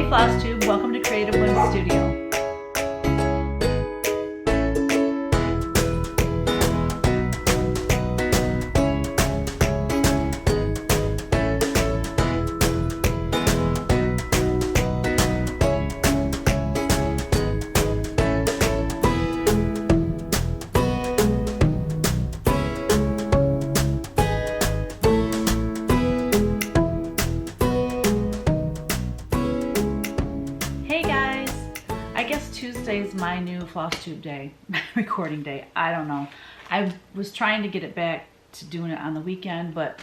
Flosstube, welcome to Creative Whims Studio. Tuesday's my new Flosstube day, recording day. I don't know. I was trying to get it back to doing it on the weekend, but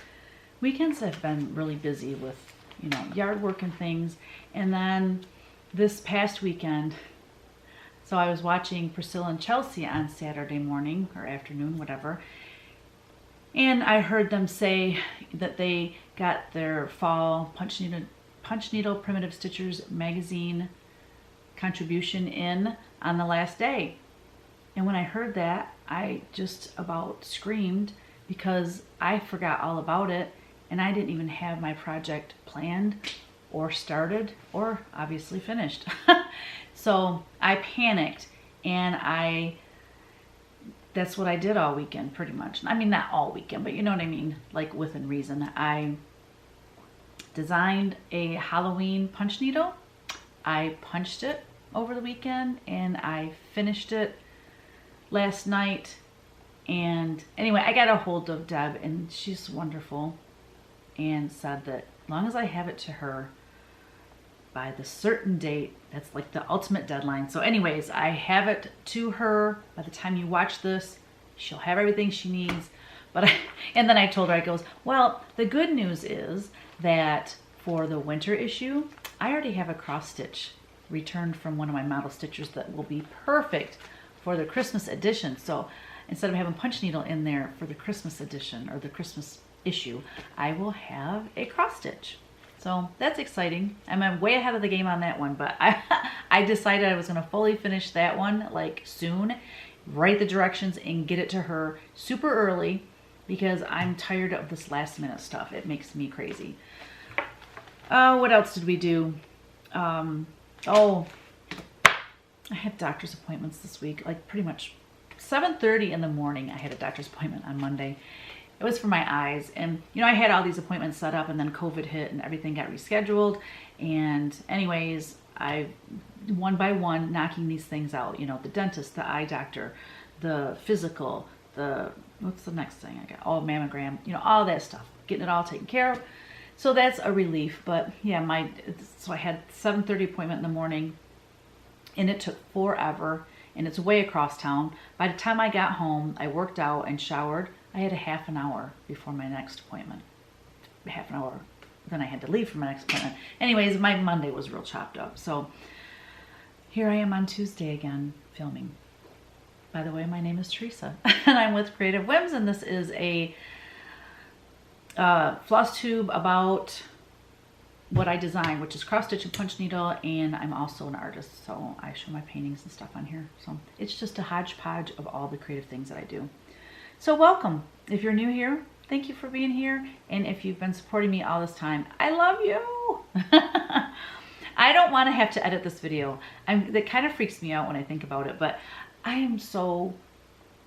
weekends have been really busy with, you know, yard work and things. And then this past weekend, so I was watching Priscilla and Chelsea on Saturday morning or afternoon, whatever. And I heard them say that they got their fall Punchneedle Primitive Stitchers magazine contribution in on the last day. And when I heard that, I just about screamed because I forgot all about it and I didn't even have my project planned or started or obviously finished. So I panicked and that's what I did all weekend pretty much. I mean, not all weekend, but you know what I mean, like within reason. I designed a Halloween punch needle. I punched it over the weekend and I finished it last night. And anyway, I got a hold of Deb and she's wonderful and said that as long as I have it to her by the certain date, that's like the ultimate deadline. So anyways, I have it to her. By the time you watch this, she'll have everything she needs. And then I told her, I goes, well, the good news is that for the winter issue, I already have a cross stitch returned from one of my model stitchers that will be perfect for the Christmas edition. So instead of having punch needle in there for the Christmas edition or the Christmas issue, I will have a cross stitch. So that's exciting. I'm way ahead of the game on that one, but I decided I was going to fully finish that one like soon, write the directions and get it to her super early because I'm tired of this last minute stuff. It makes me crazy. What else did we do? Oh, I had doctor's appointments this week, like pretty much 7:30 in the morning. I had a doctor's appointment on Monday. It was for my eyes. And, you know, I had all these appointments set up and then COVID hit and everything got rescheduled. And anyways, I, one by one, knocking these things out, you know, the dentist, the eye doctor, the physical, what's the next thing I got? Oh, mammogram, you know, all that stuff, getting it all taken care of. So that's a relief, but yeah, so I had 7:30 appointment in the morning and it took forever and it's way across town. By the time I got home, I worked out and showered. I had a half an hour before my next appointment. Half an hour, then I had to leave for my next appointment. Anyways, my Monday was real chopped up. So here I am on Tuesday again, filming. By the way, my name is Teresa and I'm with Creative Whims and this is a Flosstube about what I design, which is cross stitch and punch needle, and I'm also an artist, so I show my paintings and stuff on here. So it's just a hodgepodge of all the creative things that I do. So welcome. If you're new here, thank you for being here, and if you've been supporting me all this time, I love you. I don't want to have to edit this video. That kind of freaks me out when I think about it, but I am so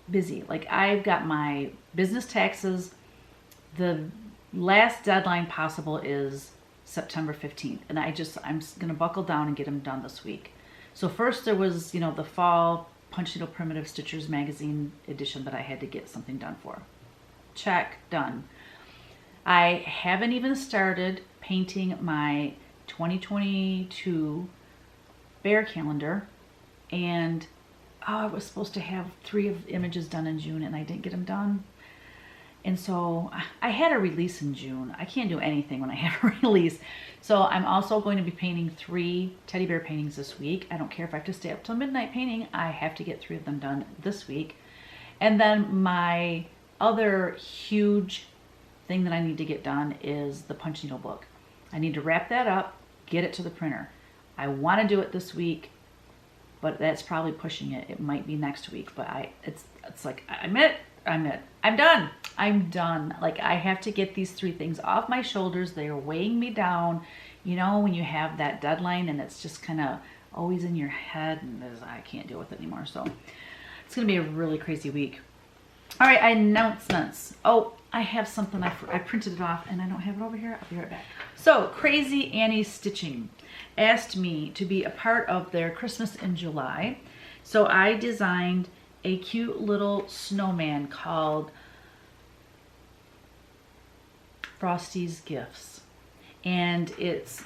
busy. Like, I've got my business taxes. The last deadline possible is September 15th. And I'm going to buckle down and get them done this week. So first there was, you know, the fall Punchneedle Primitive Stitchers magazine edition that I had to get something done for. Check, done. I haven't even started painting my 2022 bear calendar. And I was supposed to have 3 of the images done in June and I didn't get them done. And so I had a release in June. I can't do anything when I have a release. So I'm also going to be painting 3 teddy bear paintings this week. I don't care if I have to stay up till midnight painting. I have to get 3 of them done this week. And then my other huge thing that I need to get done is the punch needle book. I need to wrap that up, get it to the printer. I want to do it this week, but that's probably pushing it. It might be next week, but it's like, I'm done. Like, I have to get these 3 things off my shoulders. They are weighing me down. You know, when you have that deadline and it's just kind of always in your head and I can't deal with it anymore. So it's going to be a really crazy week. All right, announcements. Oh, I have something. I printed it off and I don't have it over here. I'll be right back. So Crazy Annie's Stitching asked me to be a part of their Christmas in July. So I designed a cute little snowman called Frosty's Gifts. And it's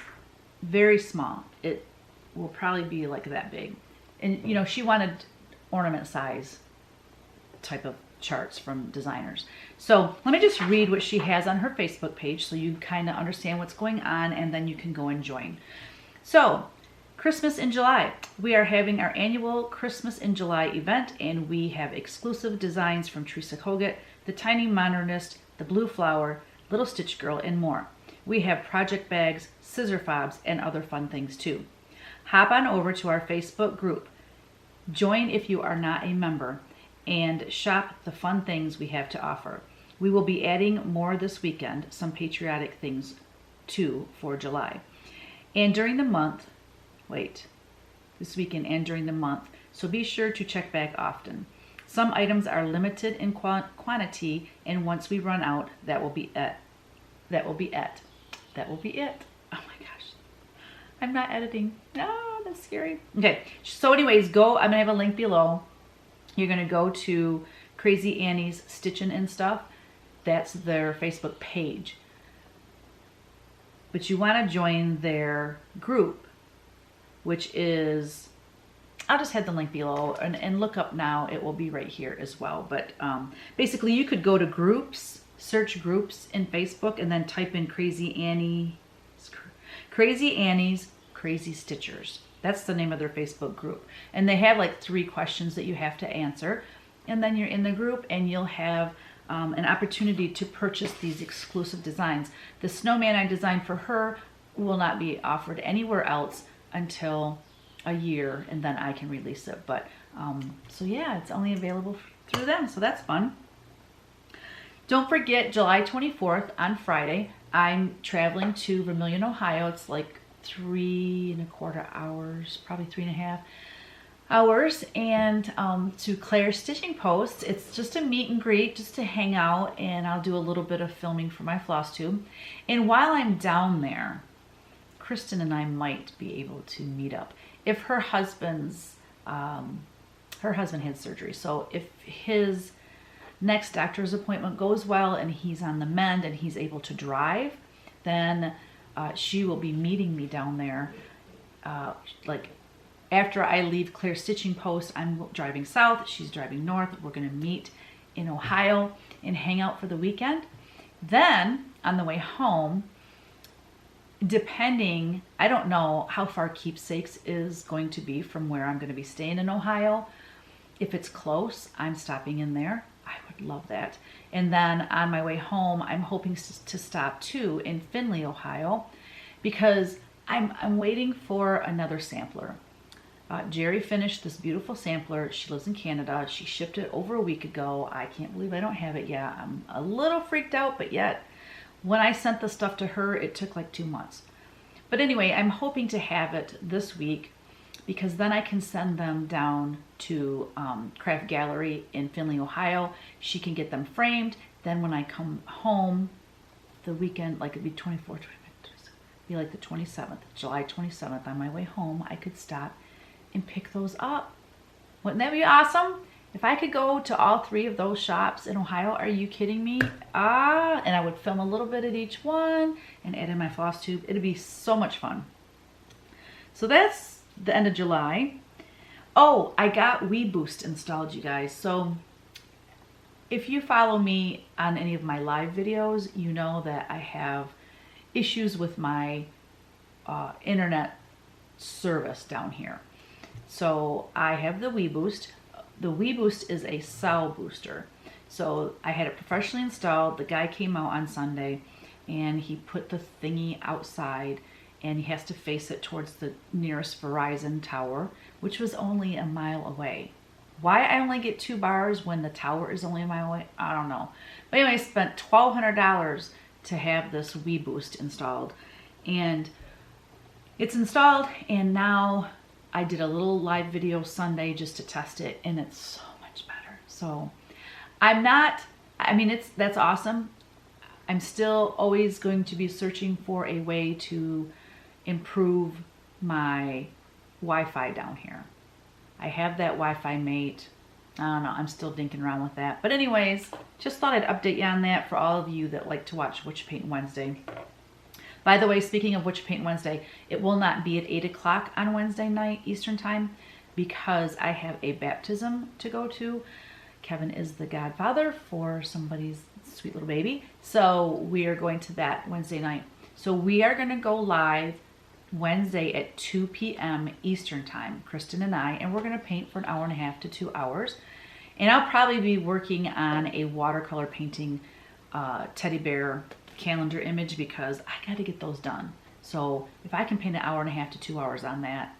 very small. It will probably be like that big. And you know, she wanted ornament size type of charts from designers. So let me just read what she has on her Facebook page so you kind of understand what's going on, and then you can go and join. So Christmas in July. We are having our annual Christmas in July event, and we have exclusive designs from Teresa Kogut, the Tiny Modernist, the Blue Flower, Little Stitch Girl, and more. We have project bags, scissor fobs, and other fun things too. Hop on over to our Facebook group. Join if you are not a member and shop the fun things we have to offer. We will be adding more this weekend, some patriotic things too for July. And during the month, this weekend and during the month, so be sure to check back often. Some items are limited in quantity, and once we run out, that will be it. That will be it. Oh my gosh. I'm not editing. Oh, that's scary. Okay, so anyways, I'm going to have a link below. You're going to go to Crazy Annie's Stitching and Stuff. That's their Facebook page. But you want to join their group, which is, I'll just have the link below and look up now. It will be right here as well. But basically you could go to groups, search groups in Facebook, and then type in Crazy Annie's Crazy Stitchers. That's the name of their Facebook group. And they have like 3 questions that you have to answer. And then you're in the group and you'll have an opportunity to purchase these exclusive designs. The snowman I designed for her will not be offered anywhere else until a year, and then I can release it. But so yeah, it's only available through them, so that's fun. Don't forget, July 24th on Friday, I'm traveling to Vermilion, Ohio. It's like 3¼ hours, probably 3½ hours, and to Claire's Stitching Post. It's just a meet and greet, just to hang out, and I'll do a little bit of filming for my Flosstube. And while I'm down there, Kristen and I might be able to meet up. If her husband had surgery, so if his next doctor's appointment goes well and he's on the mend and he's able to drive, then she will be meeting me down there. Like after I leave Claire's Stitching Post, I'm driving south, she's driving north. We're going to meet in Ohio and hang out for the weekend. Then on the way home, depending, I don't know how far Keepsakes is going to be from where I'm going to be staying in Ohio. If it's close, I'm stopping in there. I would love that. And then on my way home, I'm hoping to stop too in Findlay, Ohio, because I'm waiting for another sampler. Jerry finished this beautiful sampler. She lives in Canada. She shipped it over a week ago. I can't believe I don't have it yet. I'm a little freaked out, but yet when I sent the stuff to her, it took like 2 months. But anyway, I'm hoping to have it this week, because then I can send them down to Craft Gallery in Findlay, Ohio. She can get them framed. Then when I come home the weekend, like it'd be 24th, be like the 27th, July 27th, on my way home, I could stop and pick those up. Wouldn't that be awesome? If I could go to all 3 of those shops in Ohio, are you kidding me? And I would film a little bit at each one and add in my Flosstube. It'd be so much fun. So that's the end of July. Oh, I got WeBoost installed, you guys. So if you follow me on any of my live videos, you know that I have issues with my internet service down here. So I have the WeBoost. The WeBoost is a cell booster. So I had it professionally installed. The guy came out on Sunday and he put the thingy outside, and he has to face it towards the nearest Verizon tower, which was only a mile away. Why I only get 2 bars when the tower is only a mile away, I don't know. But anyway, I spent $1,200 to have this WeBoost installed. And it's installed, and now I did a little live video Sunday just to test it, and it's so much better. So that's awesome. I'm still always going to be searching for a way to improve my Wi-Fi down here. I have that Wi-Fi mate. I don't know, I'm still dinking around with that. But anyways, just thought I'd update you on that for all of you that like to watch What You Paint Wednesday. By the way, speaking of What You Paint Wednesday, it will not be at 8 o'clock on Wednesday night Eastern time because I have a baptism to go to. Kevin is the godfather for somebody's sweet little baby. So we are going to that Wednesday night. So we are going to go live Wednesday at 2 p.m. Eastern time, Kristen and I, and we're going to paint for an hour and a half to 2 hours. And I'll probably be working on a watercolor painting teddy bear calendar image because I got to get those done. So if I can paint an hour and a half to 2 hours on that,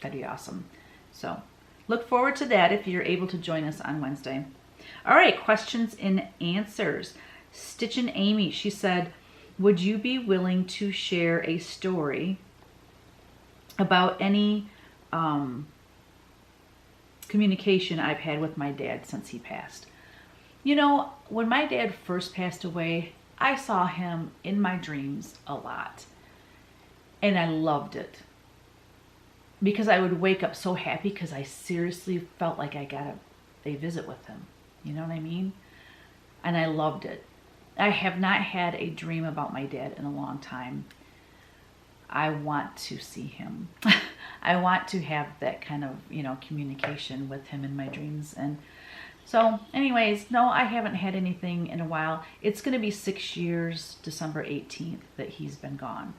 that'd be awesome. So look forward to that if you're able to join us on Wednesday. All right, questions and answers. Stitchin' Amy, she said, would you be willing to share a story about any communication I've had with my dad since he passed? You know, when my dad first passed away, I saw him in my dreams a lot. And I loved it. Because I would wake up so happy because I seriously felt like I got a visit with him. You know what I mean? And I loved it. I have not had a dream about my dad in a long time. I want to see him. I want to have that kind of, communication with him in my dreams. And so anyways, no, I haven't had anything in a while. It's going to be 6 years, December 18th, that he's been gone.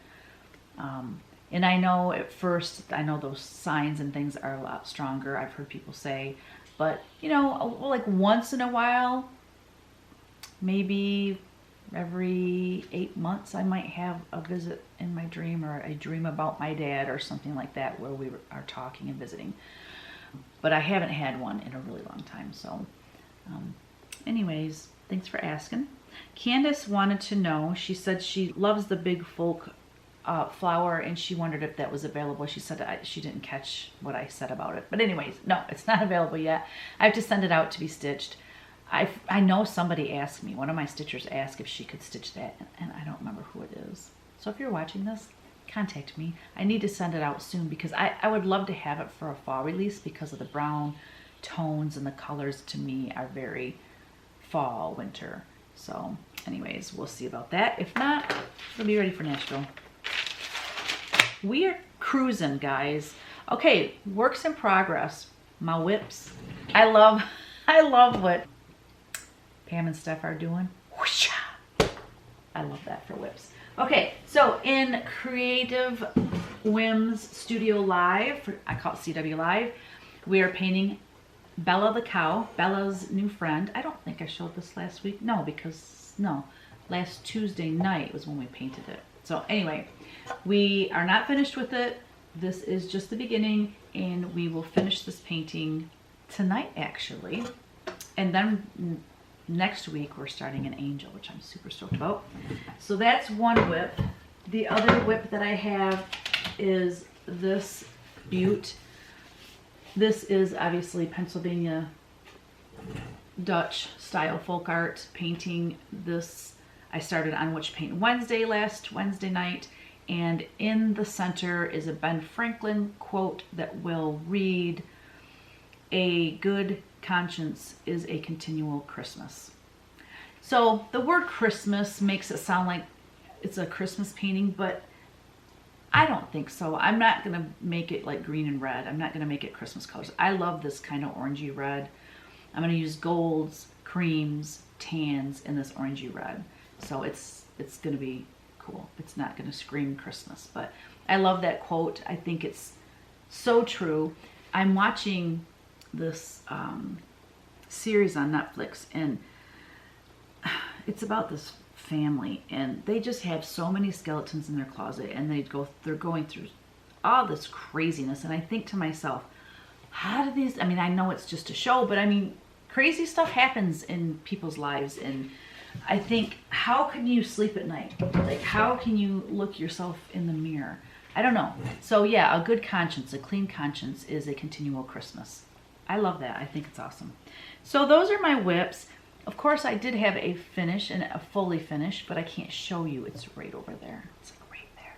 And I know at first, those signs and things are a lot stronger. I've heard people say, but like once in a while, maybe every 8 months, I might have a visit in my dream or a dream about my dad or something like that where we are talking and visiting. But I haven't had one in a really long time. So anyways, thanks for asking. Candace wanted to know, she said she loves the big folk flower and she wondered if that was available. She said she didn't catch what I said about it. But anyways, no, it's not available yet. I have to send it out to be stitched. I know somebody asked me, one of my stitchers asked if she could stitch that, and I don't remember who it is. So if you're watching this, contact me. I need to send it out soon because I would love to have it for a fall release because of the brown tones and the colors to me are very fall, winter. So anyways, we'll see about that. If not, it'll be ready for Nashville. We are cruising, guys. Okay, works in progress. My whips. I love what Pam and Steph are doing. Whoosh! I love that for whips. Okay, so in Creative Whims Studio Live, I call it CW Live, we are painting Bella the cow, Bella's new friend. I don't think I showed this last week. No, last Tuesday night was when we painted it. So anyway, we are not finished with it. This is just the beginning, and we will finish this painting tonight, actually. And then next week, we're starting an angel, which I'm super stoked about. So that's one whip. The other whip that I have is this Butte. This is obviously Pennsylvania Dutch style folk art painting. This I started on What You Paint Wednesday last Wednesday night. And in the center is a Ben Franklin quote that will read, "A good conscience is a continual Christmas." So the word Christmas makes it sound like it's a Christmas painting, but I don't think so. I'm not going to make it like green and red. I'm not going to make it Christmas colors. I love this kind of orangey red. I'm going to use golds, creams, tans, and this orangey red. So it's going to be cool. It's not going to scream Christmas, but I love that quote. I think it's so true. I'm watching this series on Netflix, and it's about this family, and they just have so many skeletons in their closet, and they're going through all this craziness. And I think to myself, how do these, I know it's just a show, but crazy stuff happens in people's lives. And I think, how can you sleep at night? Like, how can you look yourself in the mirror? I don't know. So yeah, a good conscience, a clean conscience is a continual Christmas. I love that. I think it's awesome. So those are my whips. Of course, I did have a finish and a fully finished, but I can't show you. It's right over there. It's like right there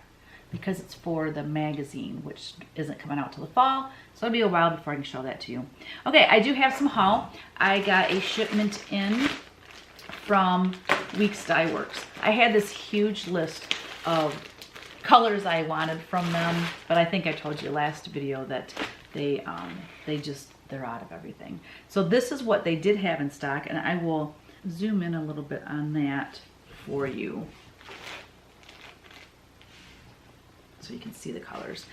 because it's for the magazine, which isn't coming out till the fall. So it'll be a while before I can show that to you. Okay, I do have some haul. I got a shipment in from Weeks Dye Works. I had this huge list of colors I wanted from them, but I think I told you last video that they're out of everything. So this is what they did have in stock, and I will zoom in a little bit on that for you so you can see the colors.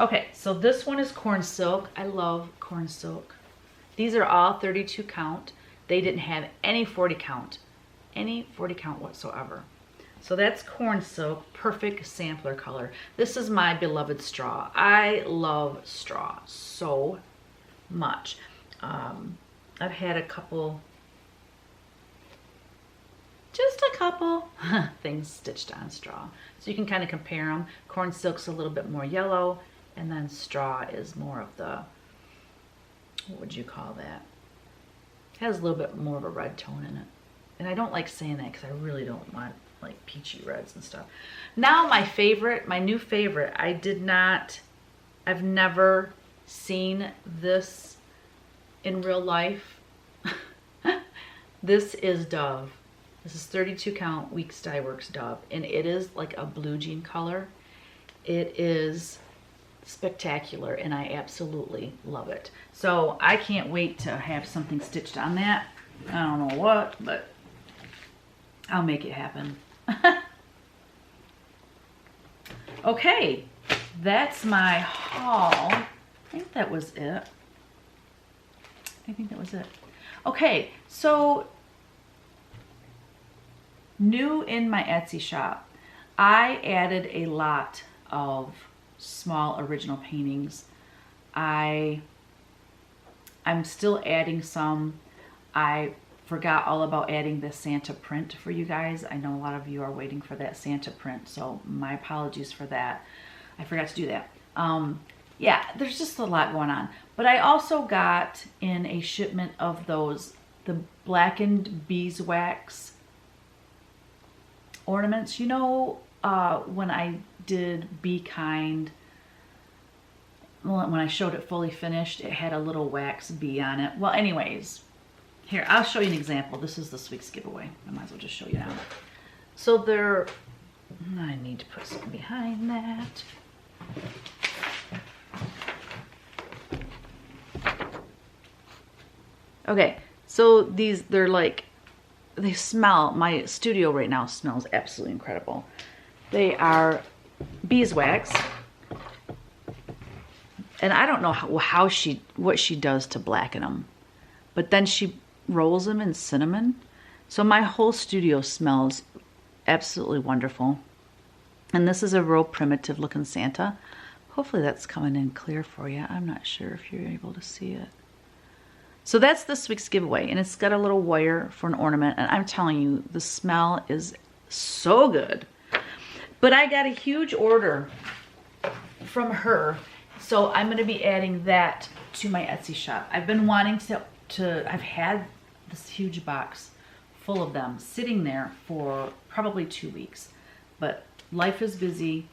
Okay, so this one is corn silk. I love corn silk. These are all 32 count. They didn't have any 40 count whatsoever. So that's corn silk, perfect sampler color. This is my beloved straw. I love straw so much. I've had a couple, just a couple things stitched on straw. So you can kind of compare them. Corn silk's a little bit more yellow, and then straw is more of the, what would you call that? It has a little bit more of a red tone in it. And I don't like saying that because I really don't want like peachy reds and stuff. Now my favorite, my new favorite, I've never seen this in real life. This is Dove. This is 32 count Weeks Dye Works Dove, and it is like a blue jean color. It is spectacular, and I absolutely love it. So I can't wait to have something stitched on that. I don't know what, but I'll make it happen. Okay, that's my haul. I think that was it. Okay, so new in my Etsy shop, I added a lot of small original paintings. I'm still adding some. I forgot all about adding the Santa print for you guys. I know a lot of you are waiting for that Santa print, so my apologies for that. I forgot to do that. Yeah, there's just a lot going on. But I also got in a shipment of the blackened beeswax ornaments. You know, when I did Be Kind, when I showed it fully finished, it had a little wax bee on it. Well, anyways, here, I'll show you an example. This is this week's giveaway. I might as well just show you now. So I need to put something behind that. Okay, so they're like, they smell, my studio right now smells absolutely incredible. They are beeswax. And I don't know what she does to blacken them. But then she rolls them in cinnamon. So my whole studio smells absolutely wonderful. And this is a real primitive looking Santa. Hopefully that's coming in clear for you. I'm not sure if you're able to see it. So that's this week's giveaway, and it's got a little wire for an ornament, and I'm telling you, the smell is so good. But I got a huge order from her, so I'm gonna be adding that to my Etsy shop. I've been wanting I've had this huge box full of them sitting there for probably 2 weeks, but life is busy,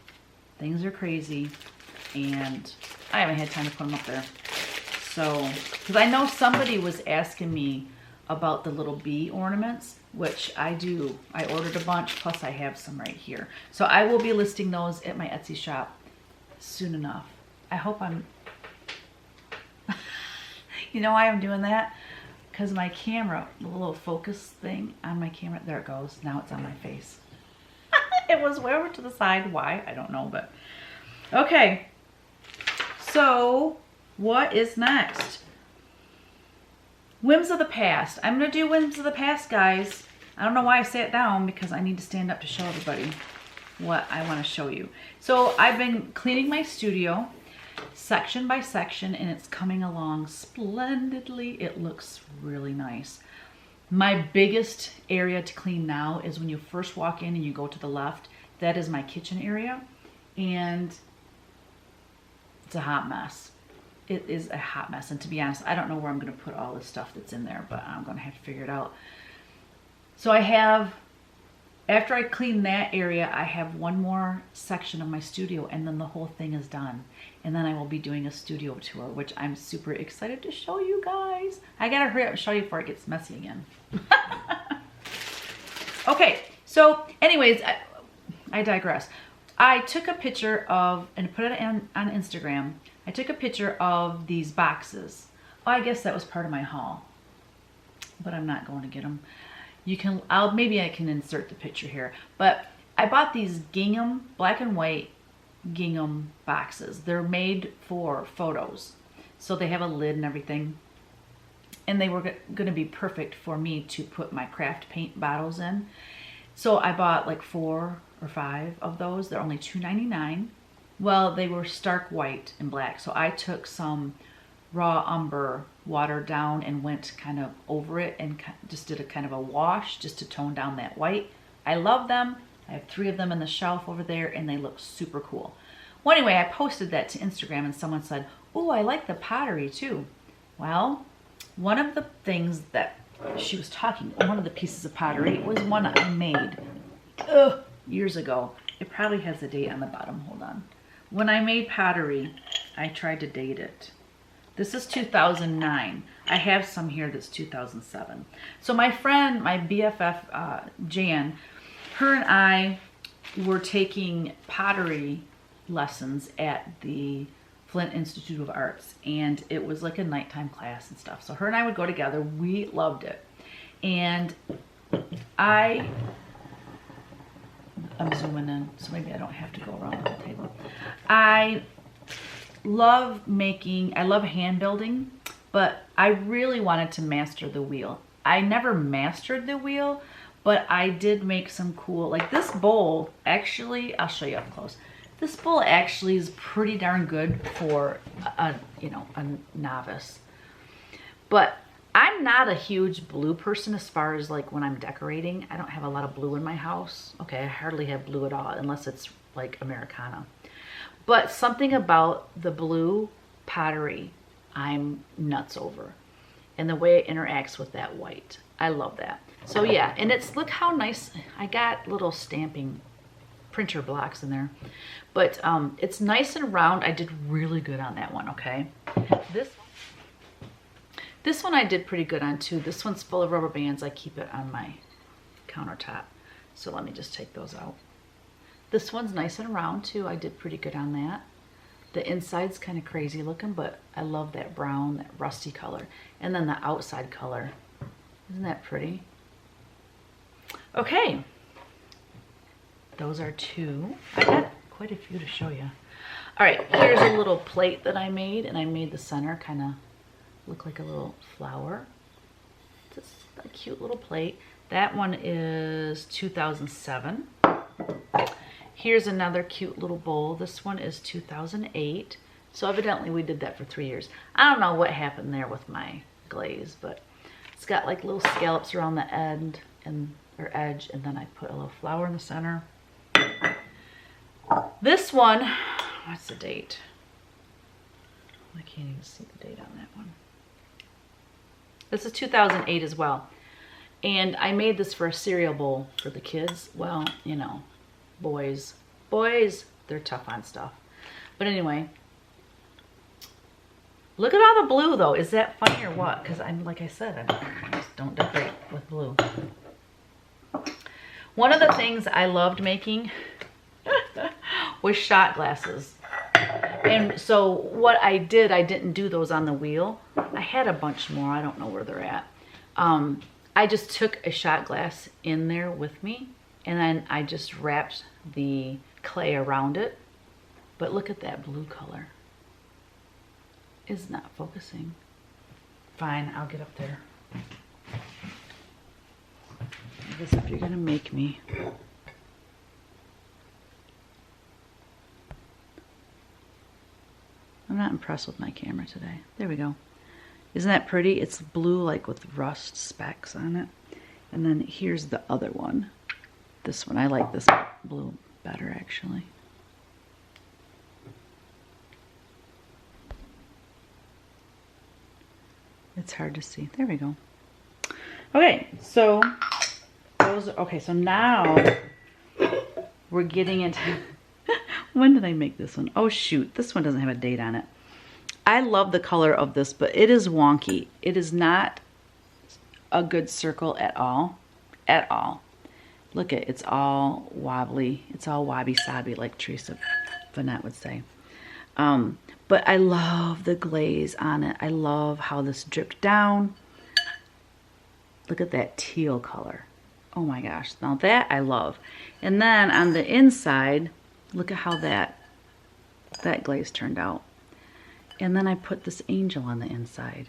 things are crazy, and I haven't had time to put them up there. So, because I know somebody was asking me about the little bee ornaments, which I do. I ordered a bunch, plus I have some right here. So I will be listing those at my Etsy shop soon enough. I hope I'm... You know why I'm doing that? Because my camera, the little focus thing on my camera, there it goes. Now it's on my face. It was way over to the side. Why? I don't know, but... Okay. So... what is next? Whims of the past. I'm going to do Whims of the past, guys. I don't know why I sat down, because I need to stand up to show everybody what I want to show you. So I've been cleaning my studio section by section, and it's coming along splendidly. It looks really nice. My biggest area to clean now is when you first walk in and you go to the left. That is my kitchen area. And It's a hot mess. It is a hot mess. And to be honest, I don't know where I'm going to put all this stuff that's in there, but I'm going to have to figure it out. So I have, after I clean that area, I have one more section of my studio, and then the whole thing is done. And then I will be doing a studio tour, which I'm super excited to show you guys. I got to hurry up and show you before it gets messy again. Okay, so anyways, I digress. I took a picture of, and put it on Instagram, I took a picture of these boxes. Oh, I guess that was part of my haul, but I'm not going to get them. You can, maybe I can insert the picture here, but I bought these gingham, black and white gingham boxes. They're made for photos. So they have a lid and everything. And they were going to be perfect for me to put my craft paint bottles in. So I bought like 4 or 5 of those. They're only $2.99. Well, they were stark white and black. So I took some raw umber, watered down, and went kind of over it and just did a kind of a wash just to tone down that white. I love them. I have 3 of them in the shelf over there, and they look super cool. Well, anyway, I posted that to Instagram, and someone said, "Oh, I like the pottery too." Well, one of the things that she was talking, one of the pieces of pottery was one I made years ago. It probably has a date on the bottom. Hold on. When I made pottery, I tried to date it. This is 2009. I have some here that's 2007. So my friend, my BFF, Jan, her and I were taking pottery lessons at the Flint Institute of Arts, and it was like a nighttime class and stuff. So her and I would go together. We loved it. And I'm zooming in, so maybe I don't have to go around the table. I love hand building, but I really wanted to master the wheel. I never mastered the wheel, but I did make some cool, like this bowl, actually, I'll show you up close. This bowl actually is pretty darn good for a novice. But I'm not a huge blue person as far as like when I'm decorating. I don't have a lot of blue in my house. Okay, I hardly have blue at all unless it's like Americana. But something about the blue pottery I'm nuts over. And the way it interacts with that white. I love that. So yeah, and it's, look how nice. I got little stamping printer blocks in there. But it's nice and round. I did really good on that one, okay? This one I did pretty good on too. This one's full of rubber bands. I keep it on my countertop. So let me just take those out. This one's nice and round too. I did pretty good on that. The inside's kind of crazy looking, but I love that brown, that rusty color. And then the outside color. Isn't that pretty? Okay. Those are 2. I got quite a few to show you. All right, here's a little plate that I made, and I made the center kind of look like a little flower. Just a cute little plate. That one is 2007. Here's another cute little bowl. This one is 2008. So evidently we did that for 3 years. I don't know what happened there with my glaze, but it's got like little scallops around the end or edge, and then I put a little flower in the center. This one, what's the date? I can't even see the date on that one. This is 2008 as well. And I made this for a cereal bowl for the kids. Well, you know, boys, they're tough on stuff. But anyway, look at all the blue though. Is that funny or what? Because I'm, like I said, I just don't decorate with blue. One of the things I loved making was shot glasses. And so what I did, I didn't do those on the wheel. I had a bunch more. I don't know where they're at. I just took a shot glass in there with me, and then I just wrapped the clay around it. But look at that blue color. It's not focusing. Fine, I'll get up there. I guess if you're gonna make me. I'm not impressed with my camera today. There we go. Isn't that pretty? It's blue, like with rust specks on it. And then here's the other one. This one, I like this blue better actually. It's hard to see. There we go. Okay, so those. Okay, so now we're getting into. When did I make this one? Oh shoot, this one doesn't have a date on it. I love the color of this, but it is wonky. It is not a good circle at all. At all. Look at it's all wobbly. It's all wobby-sobby, like Teresa Vanette would say. But I love the glaze on it. I love how this dripped down. Look at that teal color. Oh my gosh. Now that I love. And then on the inside, look at how that glaze turned out. And then I put this angel on the inside.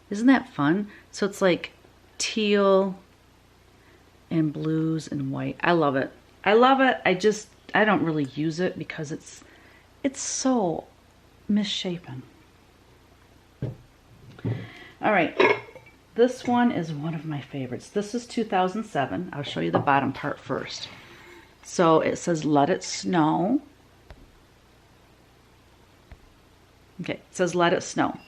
Isn't that fun? So it's like teal and blues and white. I love it. I love it. I don't really use it because it's so misshapen. All right. This one is one of my favorites. This is 2007. I'll show you the bottom part first. So it says, "Let it snow." Okay, it says, "Let it snow."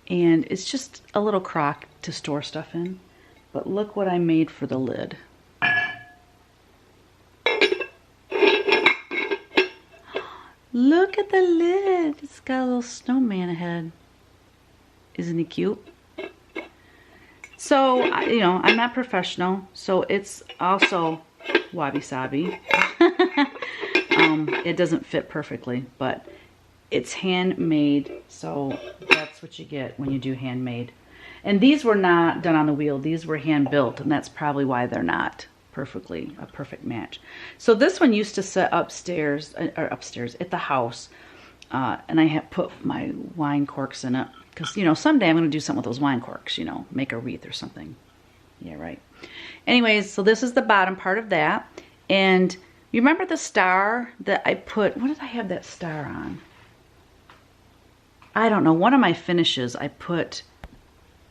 And it's just a little crock to store stuff in. But look what I made for the lid. Look at the lid. It's got a little snowman ahead. Isn't he cute? So, you know, I'm not professional, so it's also wabi-sabi. It doesn't fit perfectly, but it's handmade, so that's what you get when you do handmade. And these were not done on the wheel. These were hand built, and that's probably why they're not perfectly a perfect match. So this one used to sit upstairs at the house, and I had put my wine corks in it because, you know, someday I'm going to do something with those wine corks, you know, make a wreath or something. Yeah, right. Anyways, so this is the bottom part of that. And you remember the star that I put, what did I have that star on? I don't know. One of my finishes I put,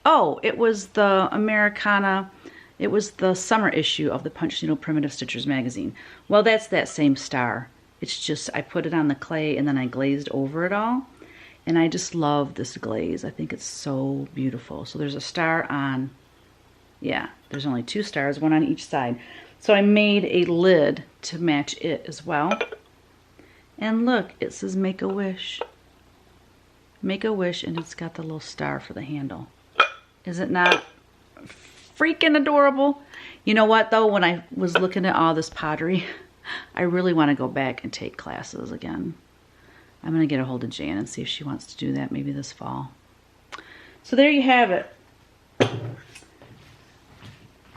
oh, it was the Americana, it was the summer issue of the Punchneedle Primitive Stitchers magazine. Well, that's that same star. It's just, I put it on the clay and then I glazed over it all. And I just love this glaze. I think it's so beautiful. So there's a star on, yeah, there's only 2 stars, one on each side. So I made a lid to match it as well. And look, it says "Make a Wish." Make a wish, and it's got the little star for the handle. Is it not freaking adorable? You know what, though? When I was looking at all this pottery, I really want to go back and take classes again. I'm going to get a hold of Jan and see if she wants to do that maybe this fall. So there you have it.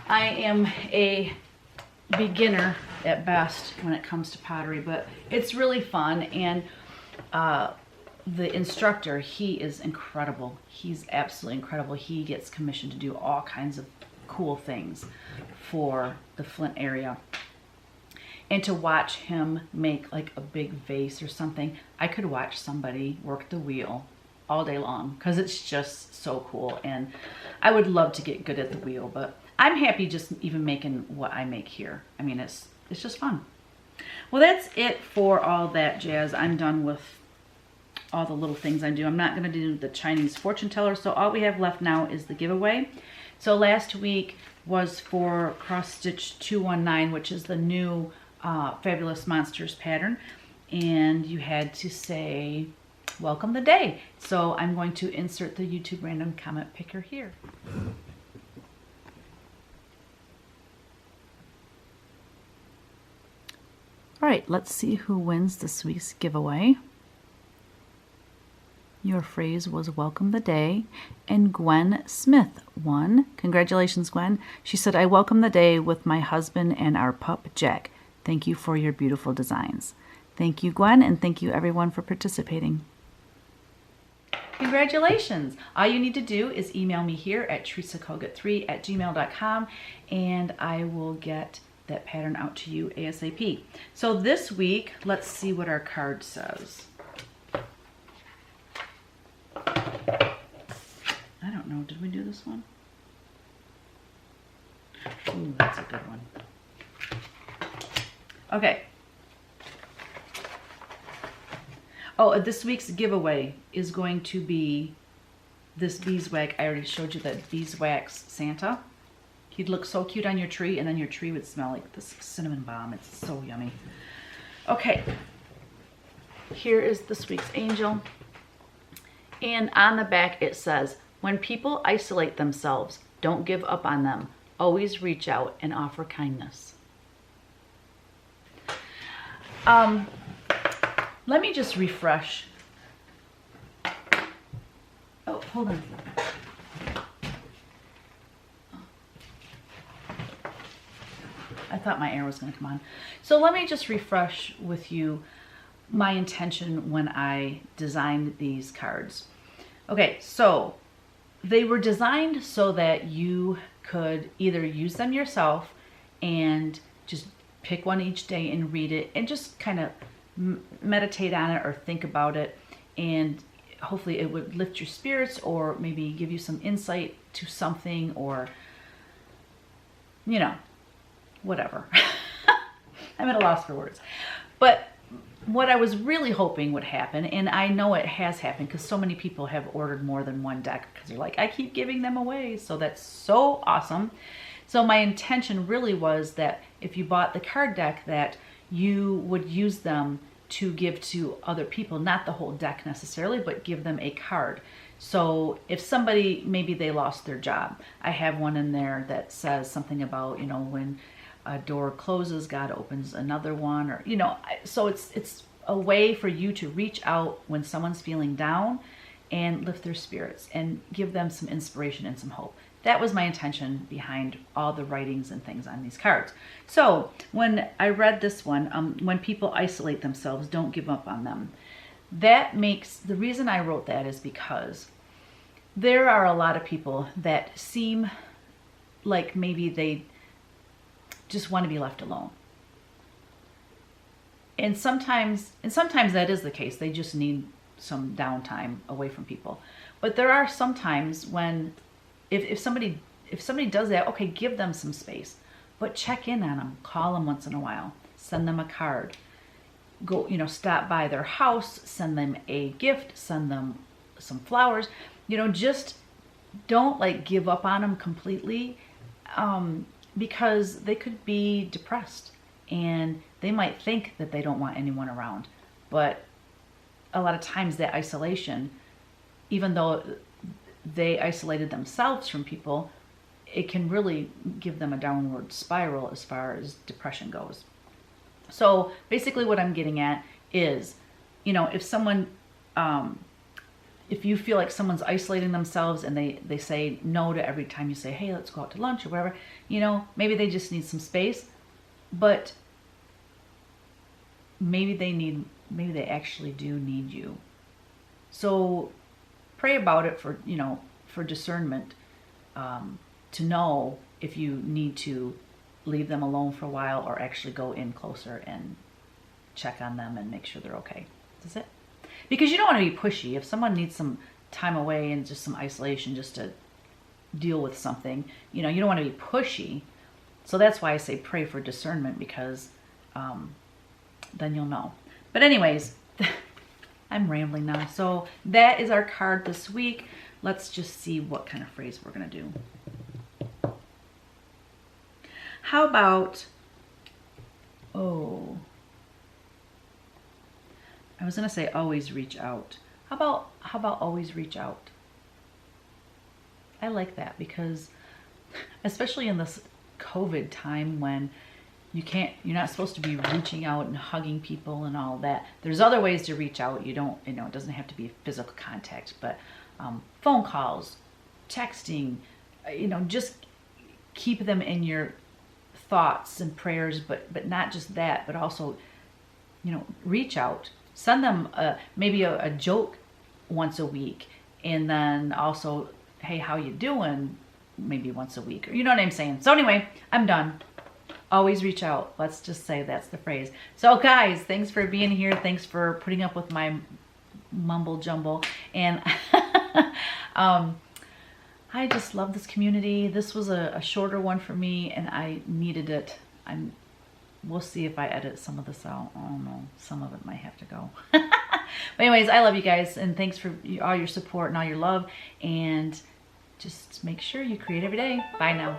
I am a beginner at best when it comes to pottery, but it's really fun. And the instructor, he is incredible. He's absolutely incredible. He gets commissioned to do all kinds of cool things for the Flint area. And to watch him make like a big vase or something, I could watch somebody work the wheel all day long because it's just so cool. And I would love to get good at the wheel, but I'm happy just even making what I make here. I mean, it's just fun. Well, that's it for all that jazz. I'm done with all the little things I do. I'm not going to do the Chinese fortune teller, so all we have left now is the giveaway. So last week was for Cross Stitch 219, which is the new Fabulous Monsters pattern, and you had to say welcome the day. So I'm going to insert the YouTube random comment picker here. All right, let's see who wins this week's giveaway. Your phrase was "welcome the day," and Gwen Smith won. Congratulations, Gwen. She said, "I welcome the day with my husband and our pup, Jack. Thank you for your beautiful designs." Thank you, Gwen, and thank you everyone for participating. Congratulations. All you need to do is email me here at teresakogut3@gmail.com, and I will get that pattern out to you ASAP. So this week, let's see what our card says. I don't know, did we do this one? Ooh, that's a good one. Okay. Oh, this week's giveaway is going to be this beeswax. I already showed you that beeswax Santa. He'd look so cute on your tree, and then your tree would smell like this cinnamon bomb. It's so yummy. Okay, here is this week's angel. And on the back it says, when people isolate themselves, don't give up on them. Always reach out and offer kindness. Let me just refresh. Oh, hold on. I thought my air was going to come on. So let me just refresh with you my intention when I designed these cards. Okay, so they were designed so that you could either use them yourself and just pick one each day and read it and just kind of meditate on it or think about it, and hopefully it would lift your spirits or maybe give you some insight to something, or you know, whatever. I'm at a loss for words. But what I was really hoping would happen, and I know it has happened because so many people have ordered more than one deck because they're like, I keep giving them away. So that's so awesome. So my intention really was that if you bought the card deck, that you would use them to give to other people, not the whole deck necessarily, but give them a card. So if somebody, maybe they lost their job, I have one in there that says something about, you know, when a door closes, God opens another one, or, you know, so it's a way for you to reach out when someone's feeling down and lift their spirits and give them some inspiration and some hope. That was my intention behind all the writings and things on these cards. So when I read this one, when people isolate themselves, don't give up on them. That makes, the reason I wrote that is because there are a lot of people that seem like maybe they just want to be left alone. And sometimes that is the case. They just need some downtime away from people. But there are some times when if somebody does that, okay, give them some space, but check in on them, call them once in a while, send them a card, go, you know, stop by their house, send them a gift, send them some flowers, you know, just don't like give up on them completely, because they could be depressed and they might think that they don't want anyone around. But a lot of times that isolation, even though they isolated themselves from people, it can really give them a downward spiral as far as depression goes. So basically what I'm getting at is, you know, if someone, if you feel like someone's isolating themselves and they say no to every time you say, hey, let's go out to lunch or whatever, you know, maybe they just need some space, but maybe they actually do need you. So pray about it for, you know, for discernment, to know if you need to leave them alone for a while or actually go in closer and check on them and make sure they're okay. That's it. Because you don't want to be pushy. If someone needs some time away and just some isolation just to deal with something, you know, you don't want to be pushy. So that's why I say pray for discernment, because then you'll know. But anyways, I'm rambling now. So that is our card this week. Let's just see what kind of phrase we're going to do. How about, oh, I was going to say always reach out. How about always reach out? I like that, because especially in this COVID time when you're not supposed to be reaching out and hugging people and all that. There's other ways to reach out. You know, it doesn't have to be physical contact, but phone calls, texting, you know, just keep them in your thoughts and prayers, but not just that, but also, you know, reach out. Send them maybe a joke once a week, and then also, hey, how you doing? Maybe once a week, or you know what I'm saying. So anyway, I'm done. Always reach out. Let's just say that's the phrase. So guys, thanks for being here. Thanks for putting up with my mumble jumble. And I just love this community. This was a shorter one for me, and I needed it. We'll see if I edit some of this out. Oh no, some of it might have to go. anyways, I love you guys, and thanks for all your support and all your love, and just make sure you create every day. Bye now.